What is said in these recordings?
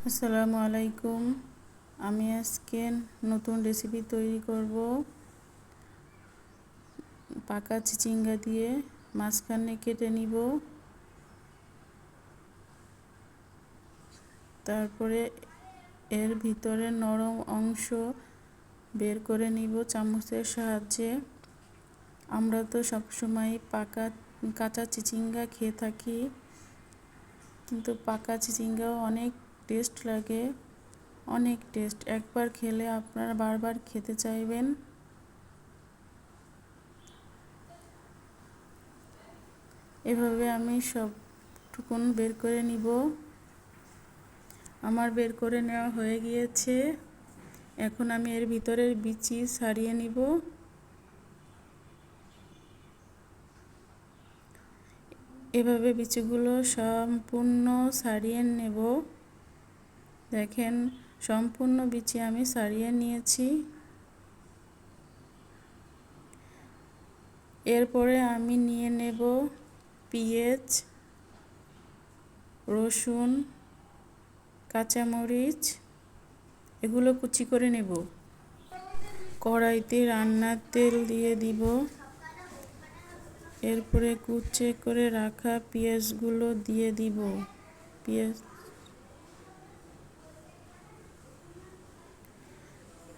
আসসালামু আলাইকুম। আমি আজকে নতুন রেসিপি তৈরি করব। পাকা চিচিঙ্গা দিয়ে মাঝখানে কেটে নিব, তারপরে এর ভিতরে নরম অংশ বের করে নিব চামচের সাহায্যে। আমরা তো সবসময় কাঁচা চিচিঙ্গা খেয়ে থাকি, কিন্তু পাকা চিচিঙ্গাও অনেক টেস্ট লাগে, অনেক টেস্ট। একবার খেলে আপনারা বারবার খেতে চাইবেন। এভাবে আমি সবটুকুন বের করে নিব। আমার বের করে নেওয়া হয়ে গিয়েছে। এখন আমি এর ভিতরের বিচি ছাড়িয়ে নিব। এভাবে বিচিগুলো সম্পূর্ণ ছাড়িয়ে নেব। দেখেন, সম্পূর্ণ বিচি আমি ছাড়িয়ে নিয়েছি। এরপরে আমি নিয়ে নেব পেঁয়াজ, রসুন, কাঁচামরিচ, এগুলো কুচি করে নেব। কড়াইতে রান্নার তেল দিয়ে দিব। এরপরে কুচি করে রাখা পেঁয়াজগুলো দিয়ে দিব।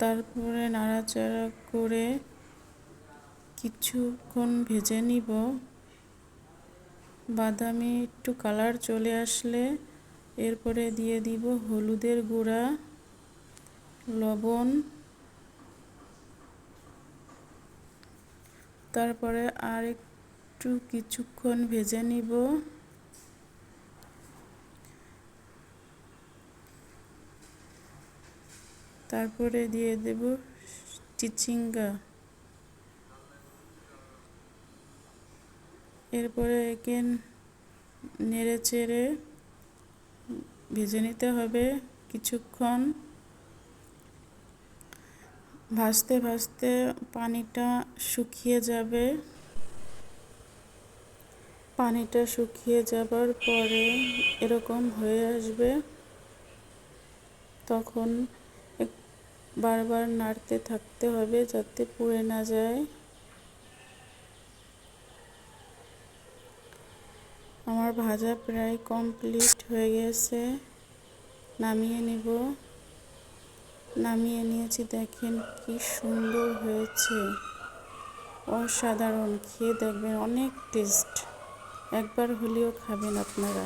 তারপরে নাড়াচাড়া করে কিছুক্ষণ ভেজে নিব। বাদামি একটু কালার চলে আসলে এরপরে দিয়ে দিব হলুদের গুঁড়া, লবণ, তারপরে আর একটু কিছুক্ষণ ভেজে নিব। তারপরে দিয়ে দেব চিচিঙ্গা। এরপরে একে নেড়ে চেড়ে ভেজে নিতে হবে কিছুক্ষণ। ভাজতে ভাজতে পানিটা শুকিয়ে যাবে। পানিটা শুকিয়ে যাবার পরে এরকম হয়ে আসবে। তখন বারবার নাড়তে থাকতে হবে যাতে পুড়ে না যায়। আমার ভাজা প্রায় কমপ্লিট হয়ে গেছে। নামিয়ে নিব। নামিয়ে নিয়েছি। দেখেন কি সুন্দর হয়েছে, অসাধারণ। খেয়ে দেখবেন, অনেক টেস্ট। একবার হলেও খাবেন আপনারা।